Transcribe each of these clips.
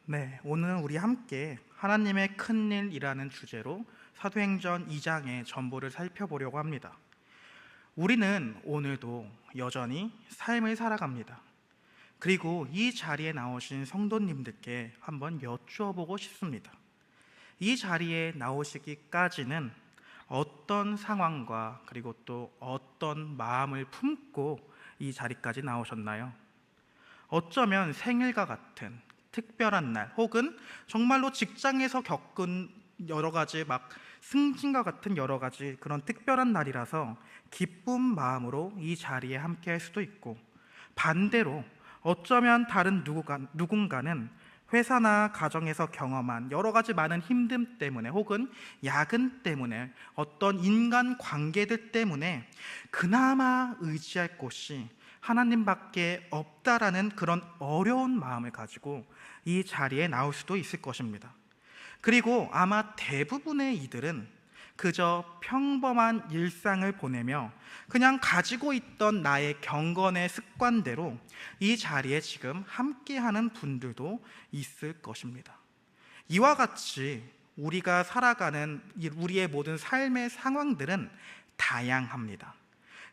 네, 오늘 우리 함께 하나님의 큰일이라는 주제로 사도행전 2장의 전부를 살펴보려고 합니다. 우리는 오늘도 여전히 삶을 살아갑니다. 그리고 이 자리에 나오신 성도님들께 한번 여쭈어보고 싶습니다. 이 자리에 나오시기까지는 어떤 상황과 그리고 또 어떤 마음을 품고 이 자리까지 나오셨나요? 어쩌면 생일과 같은 특별한 날, 혹은 정말로 직장에서 겪은 여러 가지 승진과 같은 여러 가지 그런 특별한 날이라서 기쁜 마음으로 이 자리에 함께 할 수도 있고, 반대로 어쩌면 다른 누군가는 회사나 가정에서 경험한 여러 가지 많은 힘듦 때문에, 혹은 야근 때문에, 어떤 인간 관계들 때문에 그나마 의지할 곳이 하나님밖에 없다라는 그런 어려운 마음을 가지고 이 자리에 나올 수도 있을 것입니다. 그리고 아마 대부분의 이들은 그저 평범한 일상을 보내며 그냥 가지고 있던 나의 경건의 습관대로 이 자리에 지금 함께하는 분들도 있을 것입니다. 이와 같이 우리가 살아가는 우리의 모든 삶의 상황들은 다양합니다.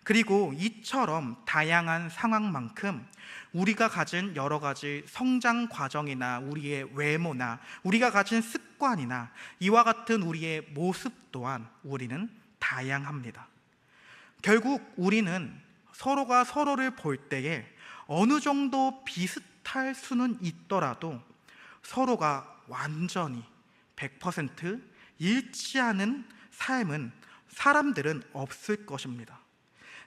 그리고 이처럼 다양한 상황만큼 우리가 가진 여러 가지 성장 과정이나 우리의 외모나 우리가 가진 습관이나 이와 같은 우리의 모습 또한 우리는 다양합니다. 결국 우리는 서로가 서로를 볼 때에 어느 정도 비슷할 수는 있더라도 서로가 완전히 100% 일치하는 사람들은 없을 것입니다.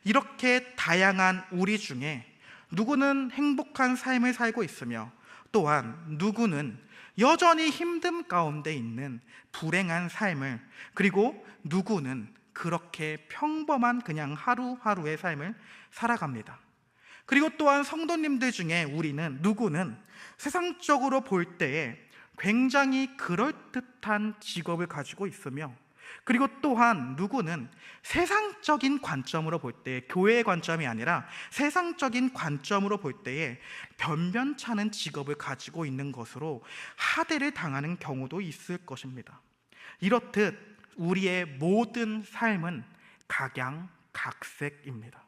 이렇게 다양한 우리 중에 누구는 행복한 삶을 살고 있으며, 또한 누구는 여전히 힘듦 가운데 있는 불행한 삶을, 그리고 누구는 그렇게 평범한 그냥 하루하루의 삶을 살아갑니다. 그리고 또한 성도님들 중에 누구는 세상적으로 볼 때에 굉장히 그럴듯한 직업을 가지고 있으며, 그리고 또한 누구는 세상적인 관점으로 볼 때, 교회의 관점이 아니라 세상적인 관점으로 볼 때에 변변찮은 직업을 가지고 있는 것으로 하대를 당하는 경우도 있을 것입니다. 이렇듯 우리의 모든 삶은 각양각색입니다.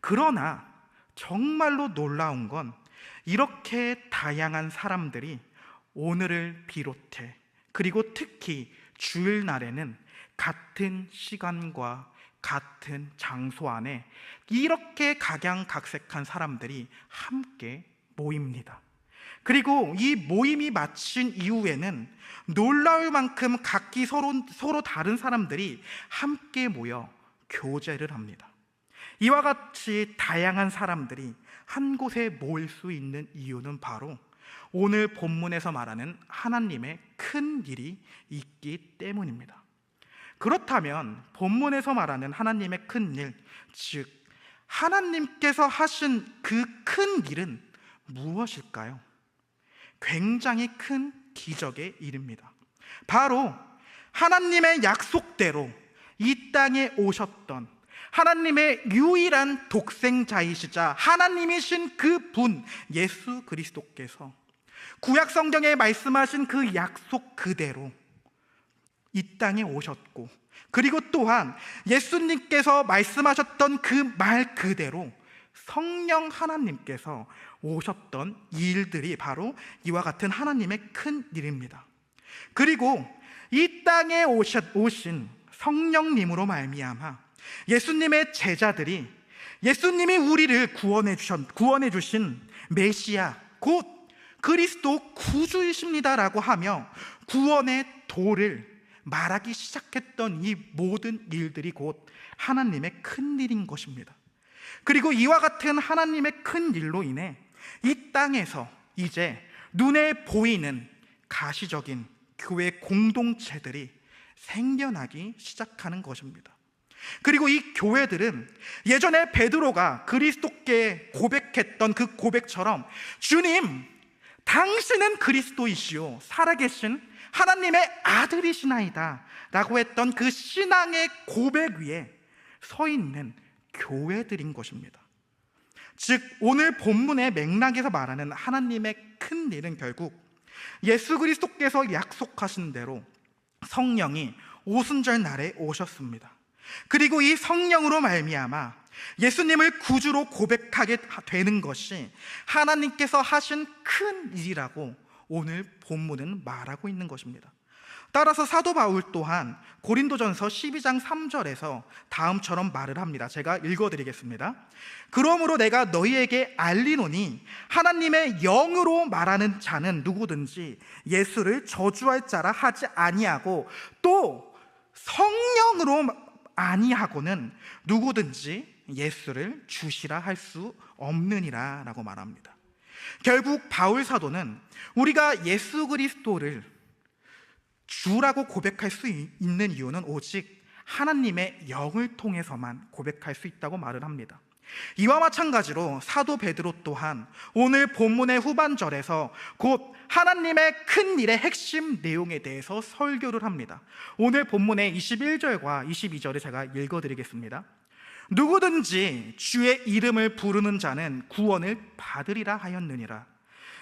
그러나 정말로 놀라운 건 이렇게 다양한 사람들이 오늘을 비롯해, 그리고 특히 주일날에는 같은 시간과 같은 장소 안에 이렇게 각양각색한 사람들이 함께 모입니다. 그리고 이 모임이 마친 이후에는 놀라울 만큼 각기 서로 다른 사람들이 함께 모여 교제를 합니다. 이와 같이 다양한 사람들이 한 곳에 모일 수 있는 이유는 바로 오늘 본문에서 말하는 하나님의 큰 일이 있기 때문입니다. 그렇다면 본문에서 말하는 하나님의 큰 일, 즉 하나님께서 하신 그 큰 일은 무엇일까요? 굉장히 큰 기적의 일입니다. 바로 하나님의 약속대로 이 땅에 오셨던 하나님의 유일한 독생자이시자 하나님이신 그 분 예수 그리스도께서 구약 성경에 말씀하신 그 약속 그대로 이 땅에 오셨고, 그리고 또한 예수님께서 말씀하셨던 그 말 그대로 성령 하나님께서 오셨던 일들이 바로 이와 같은 하나님의 큰 일입니다. 그리고 이 땅에 오신 성령님으로 말미암아 예수님의 제자들이 예수님이 우리를 구원해 주신 메시아 곧 그리스도 구주이십니다라고 하며 구원의 도를 말하기 시작했던 이 모든 일들이 곧 하나님의 큰 일인 것입니다. 그리고 이와 같은 하나님의 큰 일로 인해 이 땅에서 이제 눈에 보이는 가시적인 교회 공동체들이 생겨나기 시작하는 것입니다. 그리고 이 교회들은 예전에 베드로가 그리스도께 고백했던 그 고백처럼 주님, 당신은 그리스도이시오 살아계신 하나님의 아들이시나이다 라고 했던 그 신앙의 고백 위에 서 있는 교회들인 것입니다. 즉 오늘 본문의 맥락에서 말하는 하나님의 큰 일은 결국 예수 그리스도께서 약속하신 대로 성령이 오순절 날에 오셨습니다. 그리고 이 성령으로 말미암아 예수님을 구주로 고백하게 되는 것이 하나님께서 하신 큰 일이라고 오늘 본문은 말하고 있는 것입니다. 따라서 사도 바울 또한 고린도전서 12장 3절에서 다음처럼 말을 합니다. 제가 읽어드리겠습니다. 그러므로 내가 너희에게 알리노니 하나님의 영으로 말하는 자는 누구든지 예수를 저주할 자라 하지 아니하고 또 성령으로 아니하고는 누구든지 예수를 주시라 할 수 없느니라 라고 말합니다. 결국 바울 사도는 우리가 예수 그리스도를 주라고 고백할 수 있는 이유는 오직 하나님의 영을 통해서만 고백할 수 있다고 말을 합니다. 이와 마찬가지로 사도 베드로 또한 오늘 본문의 후반절에서 곧 하나님의 큰 일의 핵심 내용에 대해서 설교를 합니다. 오늘 본문의 21절과 22절을 제가 읽어드리겠습니다. 누구든지 주의 이름을 부르는 자는 구원을 받으리라 하였느니라.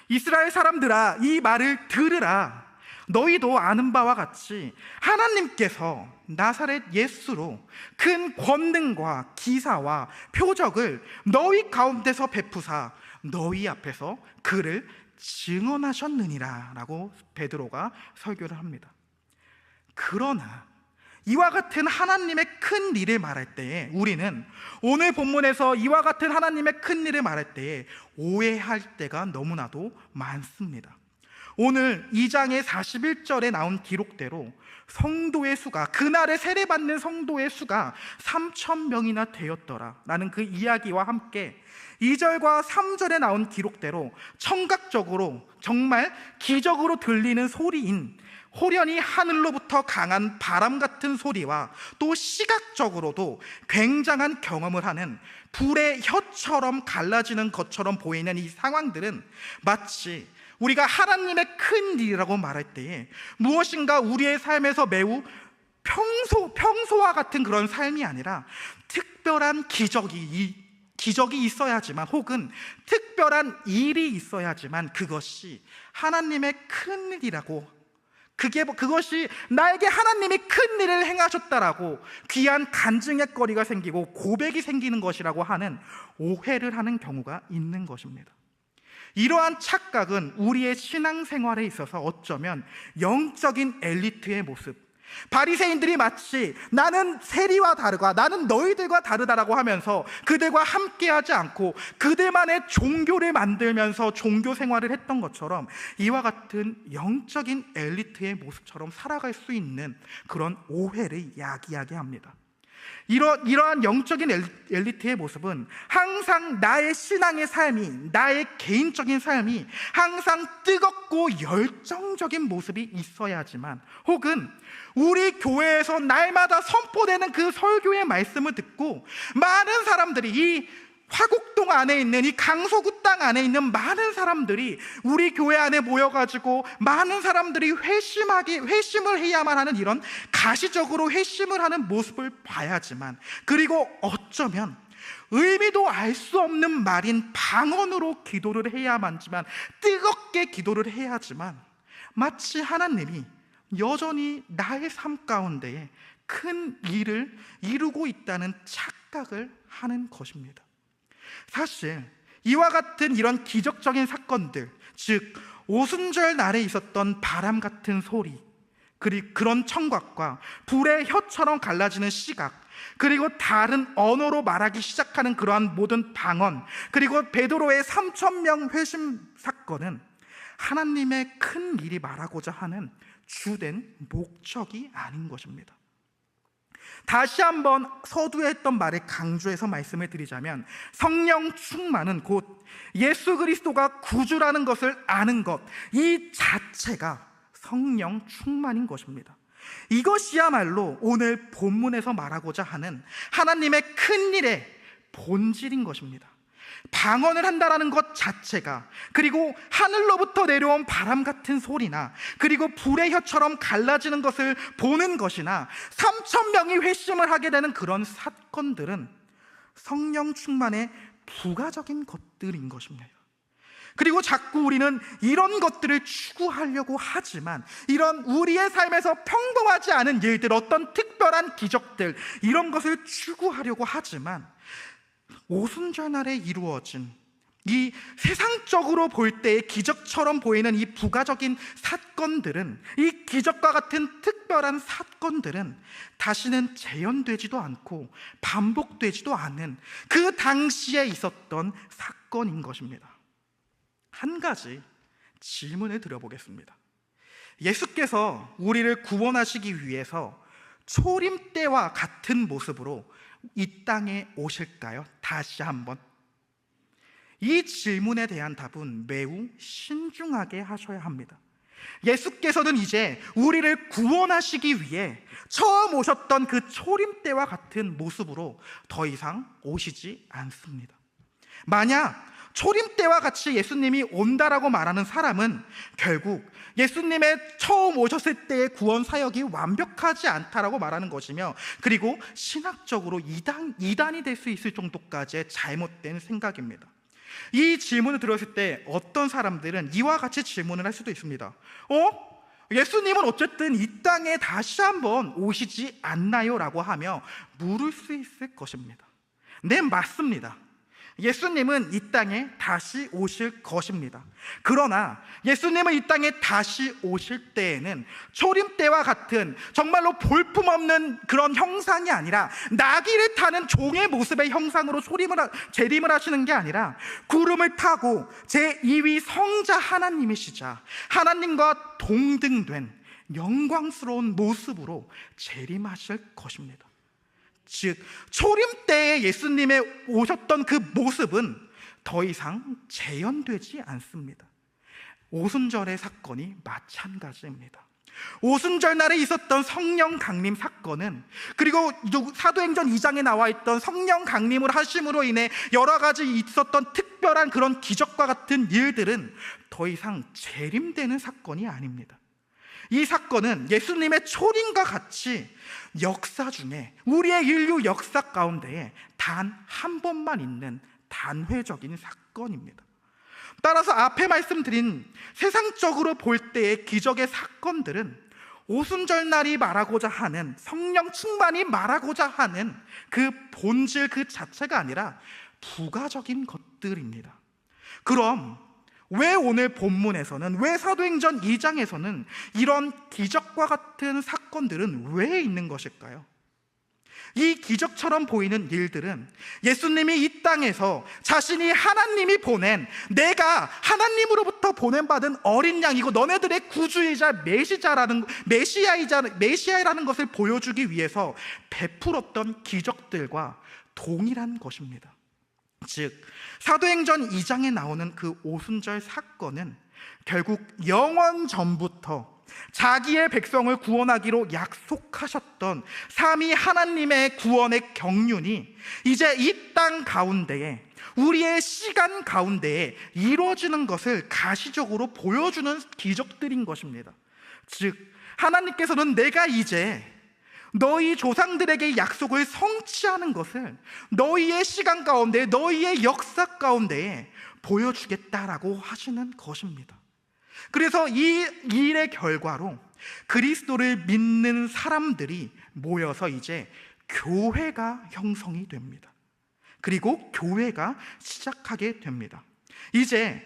이스라엘 사람들아, 이 말을 들으라. 너희도 아는 바와 같이 하나님께서 나사렛 예수로 큰 권능과 기사와 표적을 너희 가운데서 베푸사 너희 앞에서 그를 증언하셨느니라 라고 베드로가 설교를 합니다. 그러나 이와 같은 하나님의 큰 일을 말할 때에 우리는 오늘 본문에서 이와 같은 하나님의 큰 일을 말할 때에 오해할 때가 너무나도 많습니다. 오늘 2장의 41절에 나온 기록대로 성도의 수가, 그날에 세례받는 성도의 수가 3,000명이나 되었더라 라는 그 이야기와 함께 2절과 3절에 나온 기록대로 청각적으로 정말 기적으로 들리는 소리인 호련히 하늘로부터 강한 바람 같은 소리와 또 시각적으로도 굉장한 경험을 하는 불의 혀처럼 갈라지는 것처럼 보이는 이 상황들은 마치 우리가 하나님의 큰 일이라고 말할 때에 무엇인가 우리의 삶에서 매우 평소와 같은 그런 삶이 아니라 특별한 기적이 있어야지만, 혹은 특별한 일이 있어야지만 그것이 하나님의 큰 일이라고, 그것이 나에게 하나님이 큰 일을 행하셨다라고 귀한 간증의 거리가 생기고 고백이 생기는 것이라고 하는 오해를 하는 경우가 있는 것입니다. 이러한 착각은 우리의 신앙생활에 있어서 어쩌면 영적인 엘리트의 모습, 바리새인들이 마치 나는 세리와 다르가, 나는 너희들과 다르다라고 하면서 그들과 함께하지 않고 그들만의 종교를 만들면서 종교 생활을 했던 것처럼 이와 같은 영적인 엘리트의 모습처럼 살아갈 수 있는 그런 오해를 야기야기합니다. 이러한 영적인 엘리트의 모습은 항상 나의 신앙의 삶이, 나의 개인적인 삶이 항상 뜨겁고 열정적인 모습이 있어야지만, 혹은 우리 교회에서 날마다 선포되는 그 설교의 말씀을 듣고 많은 사람들이, 이 화곡동 안에 있는 이 강서구 땅 안에 있는 많은 사람들이 우리 교회 안에 모여가지고 많은 사람들이 회심을 해야만 하는 이런 가시적으로 회심을 하는 모습을 봐야지만, 그리고 어쩌면 의미도 알 수 없는 말인 방언으로 기도를 해야만지만, 뜨겁게 기도를 해야지만 마치 하나님이 여전히 나의 삶 가운데에 큰 일을 이루고 있다는 착각을 하는 것입니다. 사실 이와 같은 이런 기적적인 사건들, 즉 오순절 날에 있었던 바람 같은 소리, 그리고 그런 청각과 불의 혀처럼 갈라지는 시각, 그리고 다른 언어로 말하기 시작하는 그러한 모든 방언, 그리고 베드로의 3,000명 회심 사건은 하나님의 큰 일이 말하고자 하는 주된 목적이 아닌 것입니다. 다시 한번 서두에 했던 말을 강조해서 말씀을 드리자면, 성령 충만은 곧 예수 그리스도가 구주라는 것을 아는 것, 이 자체가 성령 충만인 것입니다. 이것이야말로 오늘 본문에서 말하고자 하는 하나님의 큰 일의 본질인 것입니다. 방언을 한다라는 것 자체가, 그리고 하늘로부터 내려온 바람 같은 소리나, 그리고 불의 혀처럼 갈라지는 것을 보는 것이나, 3,000명이 회심을 하게 되는 그런 사건들은 성령 충만의 부가적인 것들인 것입니다. 그리고 자꾸 우리는 이런 것들을 추구하려고 하지만, 이런 우리의 삶에서 평범하지 않은 일들, 어떤 특별한 기적들, 이런 것을 추구하려고 하지만, 오순절 날에 이루어진 이 세상적으로 볼 때의 기적처럼 보이는 이 부가적인 사건들은, 이 기적과 같은 특별한 사건들은 다시는 재현되지도 않고 반복되지도 않은 그 당시에 있었던 사건인 것입니다. 한 가지 질문을 드려보겠습니다. 예수께서 우리를 구원하시기 위해서 초림 때와 같은 모습으로 이 땅에 오실까요? 다시 한번, 이 질문에 대한 답은 매우 신중하게 하셔야 합니다. 예수께서는 이제 우리를 구원하시기 위해 처음 오셨던 그 초림 때와 같은 모습으로 더 이상 오시지 않습니다. 만약 초림 때와 같이 예수님이 온다라고 말하는 사람은 결국 예수님의 처음 오셨을 때의 구원 사역이 완벽하지 않다라고 말하는 것이며, 그리고 신학적으로 이단이 될 수 있을 정도까지의 잘못된 생각입니다. 이 질문을 들었을 때 어떤 사람들은 이와 같이 질문을 할 수도 있습니다. 예수님은 어쨌든 이 땅에 다시 한번 오시지 않나요? 라고 하며 물을 수 있을 것입니다. 네, 맞습니다. 예수님은 이 땅에 다시 오실 것입니다. 그러나 예수님은 이 땅에 다시 오실 때에는 초림 때와 같은 정말로 볼품없는 그런 형상이 아니라, 나귀를 타는 종의 모습의 형상으로 재림을 하시는 게 아니라, 구름을 타고 제2위 성자 하나님이시자 하나님과 동등된 영광스러운 모습으로 재림하실 것입니다. 즉, 초림 때에 예수님의 오셨던 그 모습은 더 이상 재현되지 않습니다. 오순절의 사건이 마찬가지입니다. 오순절 날에 있었던 성령 강림 사건은, 그리고 사도행전 2장에 나와 있던 성령 강림을 하심으로 인해 여러 가지 있었던 특별한 그런 기적과 같은 일들은 더 이상 재림되는 사건이 아닙니다. 이 사건은 예수님의 초림과 같이 역사 중에, 우리의 인류 역사 가운데에 단 한 번만 있는 단회적인 사건입니다. 따라서 앞에 말씀드린 세상적으로 볼 때의 기적의 사건들은 오순절 날이 말하고자 하는, 성령 충만이 말하고자 하는 그 본질 그 자체가 아니라 부가적인 것들입니다. 그럼 왜 오늘 본문에서는, 왜 사도행전 2장에서는 이런 기적과 같은 사건들은 왜 있는 것일까요? 이 기적처럼 보이는 일들은 예수님이 이 땅에서 자신이 하나님이 보낸, 내가 하나님으로부터 보낸받은 어린 양이고 너네들의 구주이자 메시아라는 것을 보여주기 위해서 베풀었던 기적들과 동일한 것입니다. 즉, 사도행전 2장에 나오는 그 오순절 사건은 결국 영원 전부터 자기의 백성을 구원하기로 약속하셨던 삼위 하나님의 구원의 경륜이 이제 이 땅 가운데에, 우리의 시간 가운데에 이루어지는 것을 가시적으로 보여주는 기적들인 것입니다. 즉, 하나님께서는 내가 이제 너희 조상들에게 약속을 성취하는 것을 너희의 시간 가운데, 너희의 역사 가운데에 보여주겠다라고 하시는 것입니다. 그래서 이 일의 결과로 그리스도를 믿는 사람들이 모여서 이제 교회가 형성이 됩니다. 그리고 교회가 시작하게 됩니다. 이제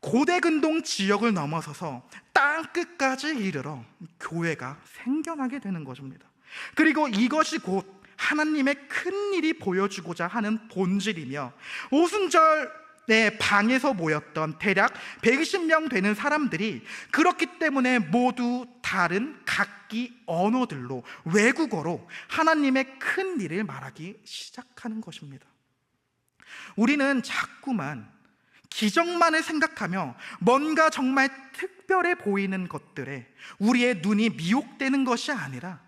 고대근동 지역을 넘어서서 땅 끝까지 이르러 교회가 생겨나게 되는 것입니다. 그리고 이것이 곧 하나님의 큰 일이 보여주고자 하는 본질이며, 오순절의 방에서 모였던 대략 120명 되는 사람들이 그렇기 때문에 모두 다른 각기 언어들로, 외국어로 하나님의 큰 일을 말하기 시작하는 것입니다. 우리는 자꾸만 기적만을 생각하며 뭔가 정말 특별해 보이는 것들에 우리의 눈이 미혹되는 것이 아니라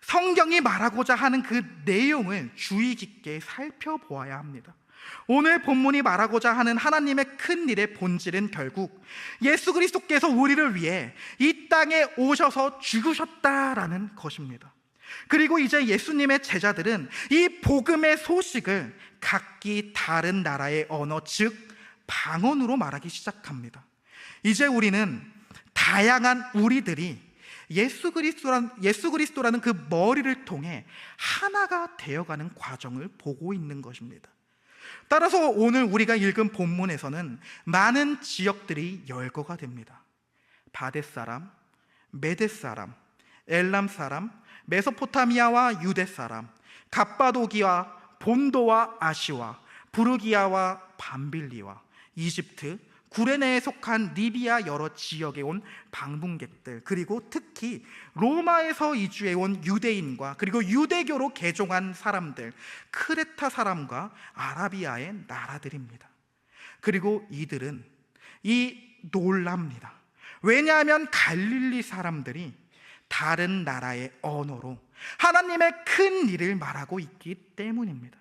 성경이 말하고자 하는 그 내용을 주의 깊게 살펴보아야 합니다. 오늘 본문이 말하고자 하는 하나님의 큰 일의 본질은 결국 예수 그리스도께서 우리를 위해 이 땅에 오셔서 죽으셨다라는 것입니다. 그리고 이제 예수님의 제자들은 이 복음의 소식을 각기 다른 나라의 언어, 즉 방언으로 말하기 시작합니다. 이제 우리는 다양한 우리들이 예수 그리스도라는 그 머리를 통해 하나가 되어가는 과정을 보고 있는 것입니다. 따라서 오늘 우리가 읽은 본문에서는 많은 지역들이 열거가 됩니다. 바데 사람, 메데 사람, 엘람 사람, 메소포타미아와 유대 사람, 갑바도기와 본도와 아시와, 부르기아와 밤빌리와 이집트, 구레네에 속한 리비아 여러 지역에 온 방문객들, 그리고 특히 로마에서 이주해 온 유대인과 그리고 유대교로 개종한 사람들, 크레타 사람과 아라비아의 나라들입니다. 그리고 이들은 놀랍니다. 왜냐하면 갈릴리 사람들이 다른 나라의 언어로 하나님의 큰 일을 말하고 있기 때문입니다.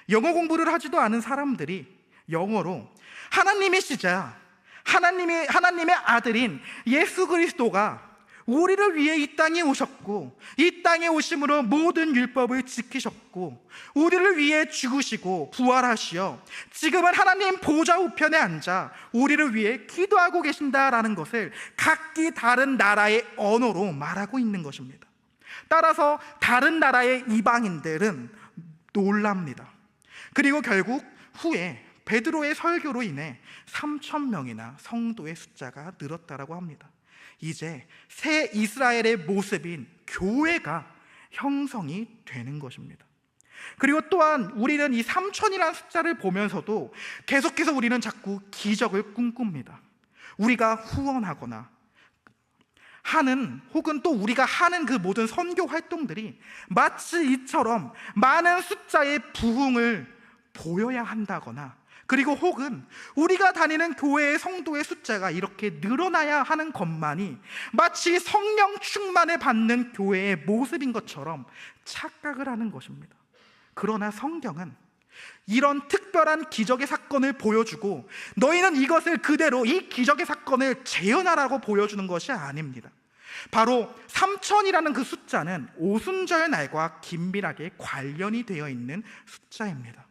영어 공부를 하지도 않은 사람들이 영어로 하나님이시자 하나님의 아들인 예수 그리스도가 우리를 위해 이 땅에 오셨고, 이 땅에 오심으로 모든 율법을 지키셨고, 우리를 위해 죽으시고 부활하시어 지금은 하나님 보좌 우편에 앉아 우리를 위해 기도하고 계신다라는 것을 각기 다른 나라의 언어로 말하고 있는 것입니다. 따라서 다른 나라의 이방인들은 놀랍니다. 그리고 결국 후에 베드로의 설교로 인해 3,000명이나 성도의 숫자가 늘었다라고 합니다. 이제 새 이스라엘의 모습인 교회가 형성이 되는 것입니다. 그리고 또한 우리는 이 3,000이라는 숫자를 보면서도 계속해서 우리는 자꾸 기적을 꿈꿉니다. 우리가 후원하거나 하는, 혹은 또 우리가 하는 그 모든 선교 활동들이 마치 이처럼 많은 숫자의 부흥을 보여야 한다거나, 그리고 혹은 우리가 다니는 교회의 성도의 숫자가 이렇게 늘어나야 하는 것만이 마치 성령 충만을 받는 교회의 모습인 것처럼 착각을 하는 것입니다. 그러나 성경은 이런 특별한 기적의 사건을 보여주고 너희는 이것을 그대로 이 기적의 사건을 재현하라고 보여주는 것이 아닙니다. 바로 3,000이라는 그 숫자는 오순절 날과 긴밀하게 관련이 되어 있는 숫자입니다.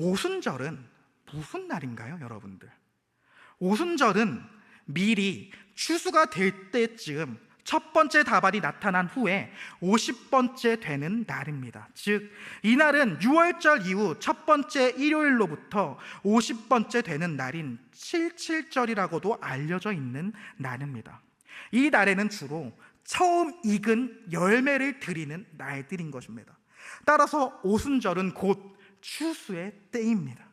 오순절은 무슨 날인가요, 여러분들? 오순절은 미리 추수가 될 때쯤 첫 번째 다발이 나타난 후에 50번째 되는 날입니다. 즉, 이날은 6월절 이후 첫 번째 일요일로부터 50번째 되는 날인 칠칠절이라고도 알려져 있는 날입니다. 이 날에는 주로 처음 익은 열매를 드리는 날들인 것입니다. 따라서 오순절은 곧 추수의 때입니다.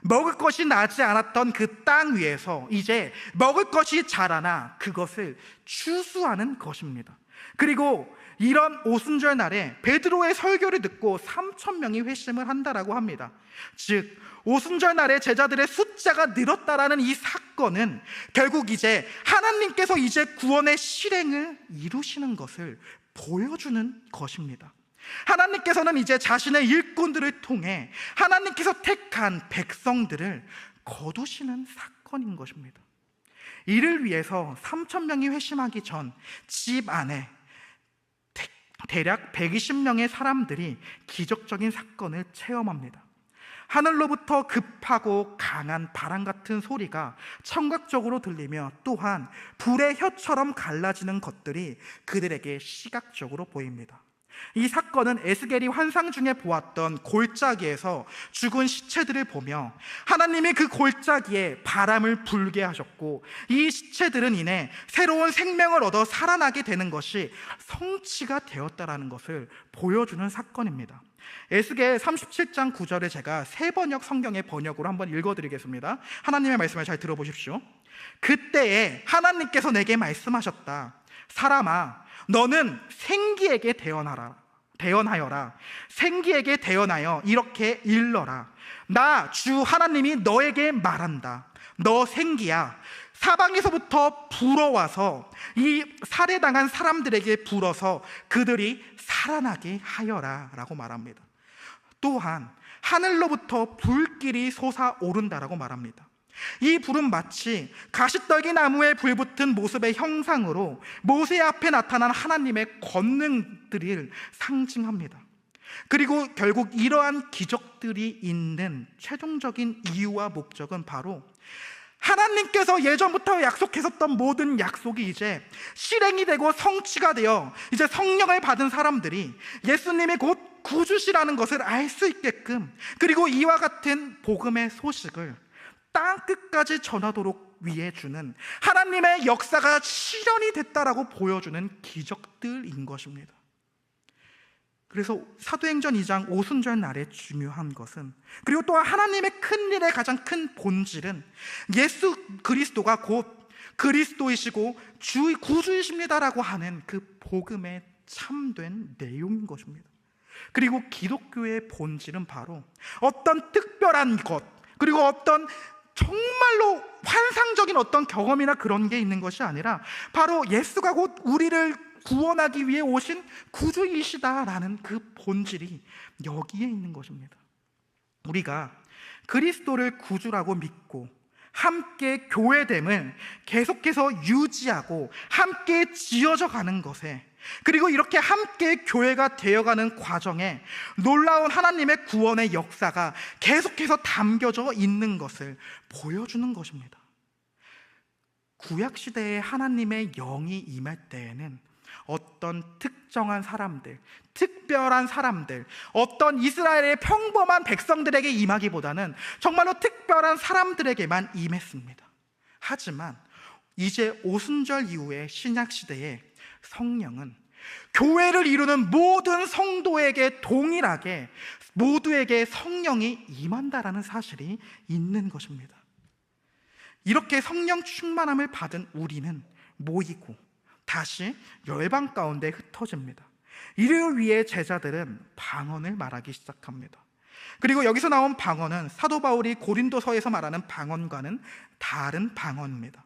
먹을 것이 나지 않았던 그 땅 위에서 이제 먹을 것이 자라나 그것을 추수하는 것입니다. 그리고 이런 오순절 날에 베드로의 설교를 듣고 3,000명이 회심을 한다라고 합니다. 즉, 오순절 날에 제자들의 숫자가 늘었다라는 이 사건은 결국 이제 하나님께서 이제 구원의 실행을 이루시는 것을 보여주는 것입니다. 하나님께서는 이제 자신의 일꾼들을 통해 하나님께서 택한 백성들을 거두시는 사건인 것입니다. 이를 위해서 3,000명이 회심하기 전 집 안에 대략 120명의 사람들이 기적적인 사건을 체험합니다. 하늘로부터 급하고 강한 바람 같은 소리가 청각적으로 들리며 또한 불의 혀처럼 갈라지는 것들이 그들에게 시각적으로 보입니다. 이 사건은 에스겔이 환상 중에 보았던 골짜기에서 죽은 시체들을 보며 하나님이 그 골짜기에 바람을 불게 하셨고 이 시체들은 이내 새로운 생명을 얻어 살아나게 되는 것이 성취가 되었다라는 것을 보여주는 사건입니다. 에스겔 37장 9절에 제가 세 번역 성경의 번역으로 한번 읽어드리겠습니다. 하나님의 말씀을 잘 들어보십시오. 그때에 하나님께서 내게 말씀하셨다. 사람아, 너는 생기에게 대언하여라. 생기에게 대언하여 이렇게 일러라. 나 주 하나님이 너에게 말한다. 너 생기야, 사방에서부터 불어와서 이 살해당한 사람들에게 불어서 그들이 살아나게 하여라 라고 말합니다. 또한 하늘로부터 불길이 솟아오른다라고 말합니다. 이 불은 마치 가시떨기 나무에 불붙은 모습의 형상으로 모세 앞에 나타난 하나님의 권능들을 상징합니다. 그리고 결국 이러한 기적들이 있는 최종적인 이유와 목적은 바로 하나님께서 예전부터 약속했었던 모든 약속이 이제 실행이 되고 성취가 되어 이제 성령을 받은 사람들이 예수님이 곧 구주시라는 것을 알 수 있게끔, 그리고 이와 같은 복음의 소식을 땅 끝까지 전하도록 위해 주는 하나님의 역사가 실현이 됐다라고 보여주는 기적들인 것입니다. 그래서 사도행전 2장 오순절 날의 중요한 것은, 그리고 또 하나님의 큰 일의 가장 큰 본질은 예수 그리스도가 곧 그리스도이시고 구주이십니다라고 하는 그 복음의 참된 내용인 것입니다. 그리고 기독교의 본질은 바로 어떤 특별한 것, 그리고 어떤 정말로 환상적인 어떤 경험이나 그런 게 있는 것이 아니라 바로 예수가 곧 우리를 구원하기 위해 오신 구주이시다라는 그 본질이 여기에 있는 것입니다. 우리가 그리스도를 구주라고 믿고 함께 교회됨을 계속해서 유지하고 함께 지어져 가는 것에, 그리고 이렇게 함께 교회가 되어가는 과정에 놀라운 하나님의 구원의 역사가 계속해서 담겨져 있는 것을 보여주는 것입니다. 구약시대에 하나님의 영이 임할 때에는 어떤 특정한 사람들, 특별한 사람들, 어떤 이스라엘의 평범한 백성들에게 임하기보다는 정말로 특별한 사람들에게만 임했습니다. 하지만 이제 오순절 이후의 신약시대에 성령은 교회를 이루는 모든 성도에게 동일하게 모두에게 성령이 임한다라는 사실이 있는 것입니다. 이렇게 성령 충만함을 받은 우리는 모이고 다시 열방 가운데 흩어집니다. 이를 위해 제자들은 방언을 말하기 시작합니다. 그리고 여기서 나온 방언은 사도 바울이 고린도서에서 말하는 방언과는 다른 방언입니다.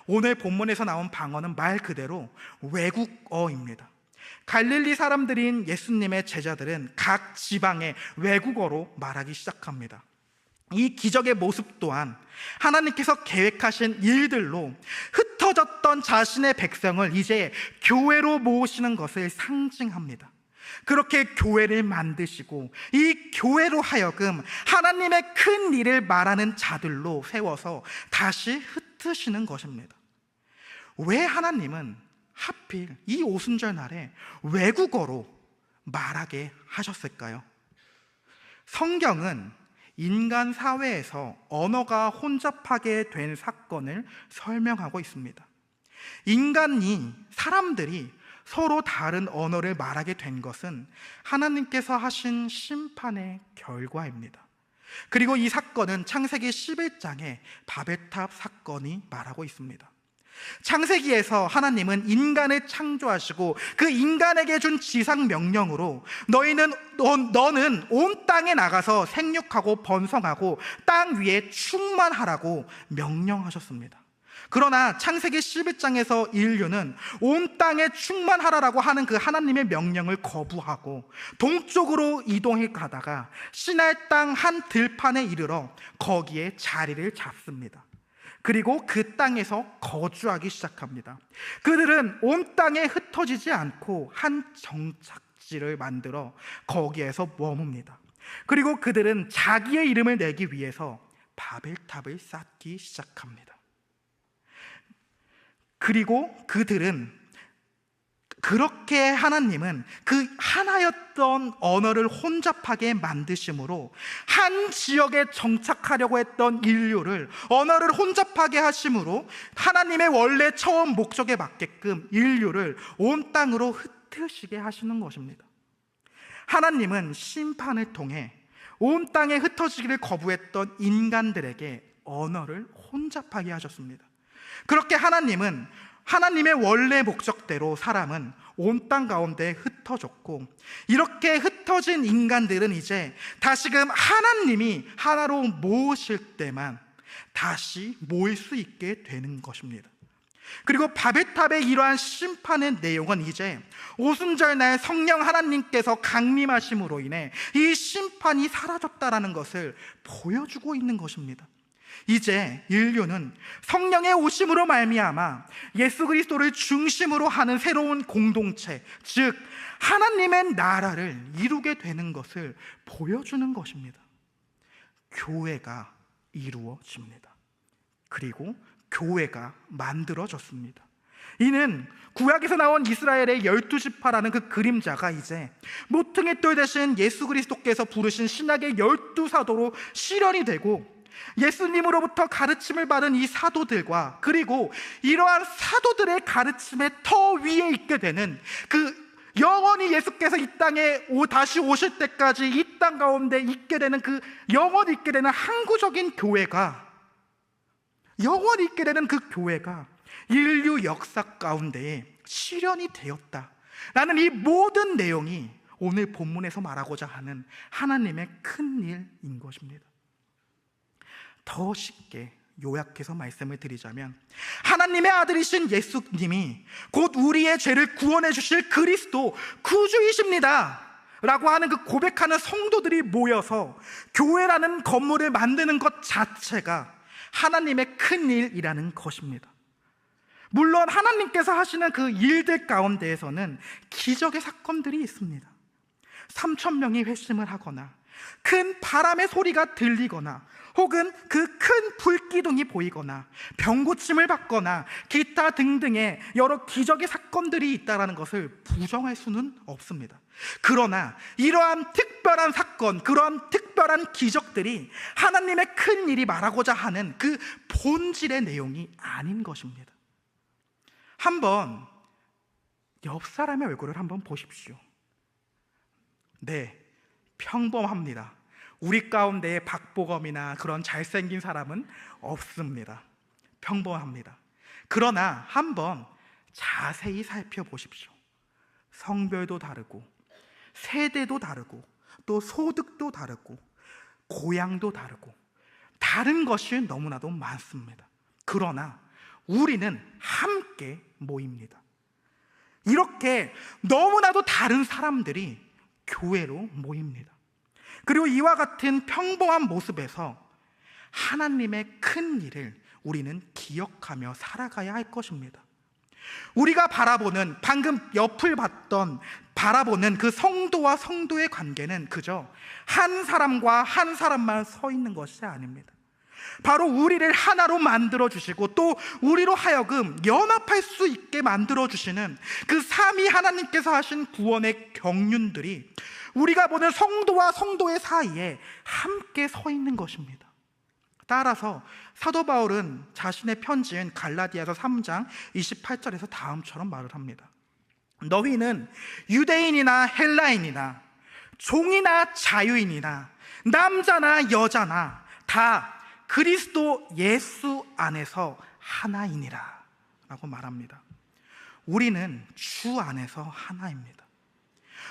오늘 본문에서 나온 방언은 말 그대로 외국어입니다. 갈릴리 사람들인 예수님의 제자들은 각 지방의 외국어로 말하기 시작합니다. 이 기적의 모습 또한 하나님께서 계획하신 일들로 흩어졌던 자신의 백성을 이제 교회로 모으시는 것을 상징합니다. 그렇게 교회를 만드시고 이 교회로 하여금 하나님의 큰 일을 말하는 자들로 세워서 다시 흩으시는 것입니다. 왜 하나님은 하필 이 오순절 날에 외국어로 말하게 하셨을까요? 성경은 인간 사회에서 언어가 혼잡하게 된 사건을 설명하고 있습니다. 사람들이 서로 다른 언어를 말하게 된 것은 하나님께서 하신 심판의 결과입니다. 그리고 이 사건은 창세기 11장의 바벨탑 사건이 말하고 있습니다. 창세기에서 하나님은 인간을 창조하시고 그 인간에게 준 지상 명령으로 너는 온 땅에 나가서 생육하고 번성하고 땅 위에 충만하라고 명령하셨습니다. 그러나 창세기 11장에서 인류는 온 땅에 충만하라고 하는 그 하나님의 명령을 거부하고 동쪽으로 이동해 가다가 시날 땅 한 들판에 이르러 거기에 자리를 잡습니다. 그리고 그 땅에서 거주하기 시작합니다. 그들은 온 땅에 흩어지지 않고 한 정착지를 만들어 거기에서 머뭅니다. 그리고 그들은 자기의 이름을 내기 위해서 바벨탑을 쌓기 시작합니다. 그리고 그렇게 하나님은 그 하나였던 언어를 혼잡하게 만드심으로 한 지역에 정착하려고 했던 인류를 언어를 혼잡하게 하심으로 하나님의 원래 처음 목적에 맞게끔 인류를 온 땅으로 흩으시게 하시는 것입니다. 하나님은 심판을 통해 온 땅에 흩어지기를 거부했던 인간들에게 언어를 혼잡하게 하셨습니다. 그렇게 하나님의 원래 목적대로 사람은 온 땅 가운데 흩어졌고, 이렇게 흩어진 인간들은 이제 다시금 하나님이 하나로 모으실 때만 다시 모일 수 있게 되는 것입니다. 그리고 바벨탑의 이러한 심판의 내용은 이제 오순절 날 성령 하나님께서 강림하심으로 인해 이 심판이 사라졌다라는 것을 보여주고 있는 것입니다. 이제 인류는 성령의 오심으로 말미암아 예수 그리스도를 중심으로 하는 새로운 공동체, 즉 하나님의 나라를 이루게 되는 것을 보여주는 것입니다. 교회가 이루어집니다. 그리고 교회가 만들어졌습니다. 이는 구약에서 나온 이스라엘의 12지파라는 그 그림자가 이제 모퉁이 돌 대신 예수 그리스도께서 부르신 신약의 12사도로 실현이 되고, 예수님으로부터 가르침을 받은 이 사도들과 그리고 이러한 사도들의 가르침의 터 위에 있게 되는, 그 영원히 예수께서 이 땅에 다시 오실 때까지 이 땅 가운데 있게 되는, 그 영원히 있게 되는 항구적인 교회가, 영원히 있게 되는 그 교회가 인류 역사 가운데에 실현이 되었다라는 이 모든 내용이 오늘 본문에서 말하고자 하는 하나님의 큰 일인 것입니다. 더 쉽게 요약해서 말씀을 드리자면, 하나님의 아들이신 예수님이 곧 우리의 죄를 구원해 주실 그리스도 구주이십니다 라고 하는 그 고백하는 성도들이 모여서 교회라는 건물을 만드는 것 자체가 하나님의 큰 일이라는 것입니다. 물론 하나님께서 하시는 그 일들 가운데에서는 기적의 사건들이 있습니다. 3,000명이 회심을 하거나, 큰 바람의 소리가 들리거나, 혹은 그 큰 불기둥이 보이거나, 병고침을 받거나 기타 등등의 여러 기적의 사건들이 있다는 것을 부정할 수는 없습니다. 그러나 이러한 특별한 사건, 그러한 특별한 기적들이 하나님의 큰 일이 말하고자 하는 그 본질의 내용이 아닌 것입니다. 한번 옆 사람의 얼굴을 한번 보십시오. 네, 평범합니다. 우리 가운데 박보검이나 그런 잘생긴 사람은 없습니다. 평범합니다. 그러나 한번 자세히 살펴보십시오. 성별도 다르고, 세대도 다르고, 또 소득도 다르고, 고향도 다르고, 다른 것이 너무나도 많습니다. 그러나 우리는 함께 모입니다. 이렇게 너무나도 다른 사람들이 교회로 모입니다. 그리고 이와 같은 평범한 모습에서 하나님의 큰 일을 우리는 기억하며 살아가야 할 것입니다. 우리가 바라보는, 방금 옆을 바라보는 그 성도와 성도의 관계는 그저 한 사람과 한 사람만 서 있는 것이 아닙니다. 바로 우리를 하나로 만들어 주시고, 또 우리로 하여금 연합할 수 있게 만들어 주시는 그 삼위 하나님께서 하신 구원의 경륜들이 우리가 보는 성도와 성도의 사이에 함께 서 있는 것입니다. 따라서 사도 바울은 자신의 편지인 갈라디아서 3장 28절에서 다음처럼 말을 합니다. 너희는 유대인이나 헬라인이나 종이나 자유인이나 남자나 여자나 다 그리스도 예수 안에서 하나이니라 라고 말합니다. 우리는 주 안에서 하나입니다.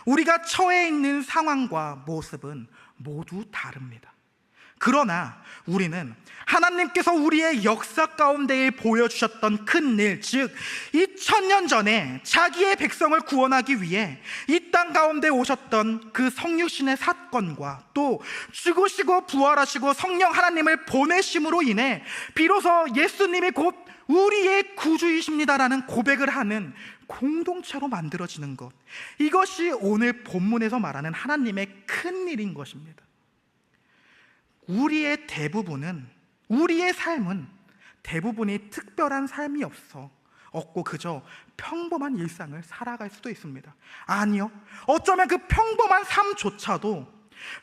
우리가 처해 있는 상황과 모습은 모두 다릅니다. 그러나 우리는 하나님께서 우리의 역사 가운데에 보여주셨던 큰 일, 즉 2000년 전에 자기의 백성을 구원하기 위해 이 땅 가운데 오셨던 그 성육신의 사건과, 또 죽으시고 부활하시고 성령 하나님을 보내심으로 인해 비로소 예수님이 곧 우리의 구주이십니다라는 고백을 하는 공동체로 만들어지는 것, 이것이 오늘 본문에서 말하는 하나님의 큰 일인 것입니다. 우리의 삶은 대부분이 특별한 삶이 없고 그저 평범한 일상을 살아갈 수도 있습니다. 아니요, 어쩌면 그 평범한 삶조차도,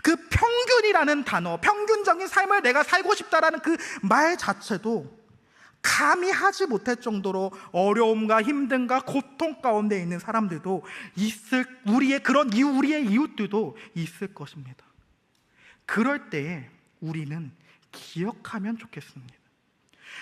그 평균이라는 단어, 평균적인 삶을 내가 살고 싶다라는 그 말 자체도 감히 하지 못할 정도로 어려움과 힘듦과 고통 가운데 있는 사람들도 우리의 이웃들도 있을 것입니다. 그럴 때에 우리는 기억하면 좋겠습니다.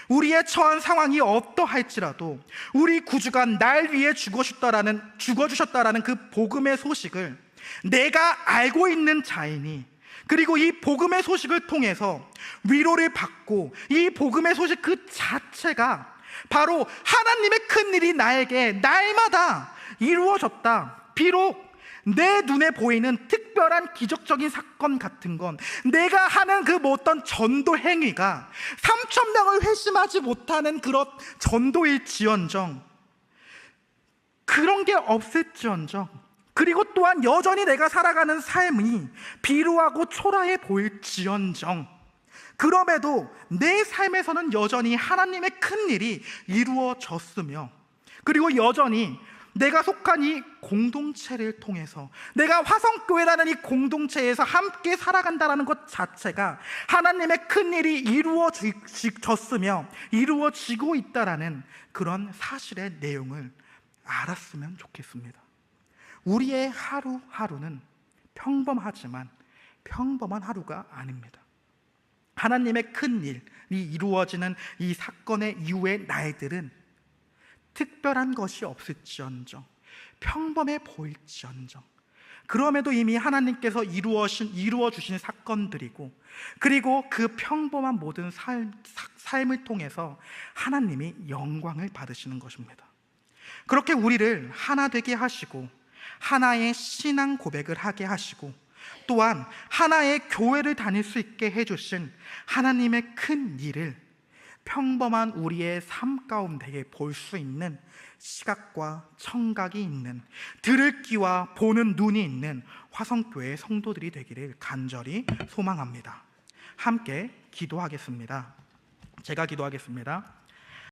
우리의 처한 상황이 어떠할지라도 우리 구주가 날 위해 죽어주셨다라는 그 복음의 소식을 내가 알고 있는 자이니, 그리고 이 복음의 소식을 통해서 위로를 받고, 이 복음의 소식 그 자체가 바로 하나님의 큰 일이 나에게 날마다 이루어졌다, 비록 내 눈에 보이는 특별한 기적적인 사건 같은 건, 내가 하는 그 어떤 전도 행위가 3천 명을 회심하지 못하는 그런 전도일지언정, 그런 게 없을지언정, 그리고 또한 여전히 내가 살아가는 삶이 비루하고 초라해 보일지언정, 그럼에도 내 삶에서는 여전히 하나님의 큰 일이 이루어졌으며, 그리고 여전히 내가 속한 이 공동체를 통해서, 내가 화성교회라는 이 공동체에서 함께 살아간다는 것 자체가 하나님의 큰 일이 이루어졌으며 이루어지고 있다라는 그런 사실의 내용을 알았으면 좋겠습니다. 우리의 하루하루는 평범하지만 평범한 하루가 아닙니다. 하나님의 큰 일이 이루어지는 이 사건의 이후의 날들은 특별한 것이 없을지언정, 평범해 보일지언정, 그럼에도 이미 하나님께서 이루어 주신 사건들이고, 그리고 그 평범한 모든 삶을 통해서 하나님이 영광을 받으시는 것입니다. 그렇게 우리를 하나 되게 하시고, 하나의 신앙 고백을 하게 하시고, 또한 하나의 교회를 다닐 수 있게 해주신 하나님의 큰 일을 평범한 우리의 삶 가운데 볼 수 있는 시각과 청각이 있는, 들을 귀와 보는 눈이 있는 화성교회의 성도들이 되기를 간절히 소망합니다. 함께 기도하겠습니다. 제가 기도하겠습니다.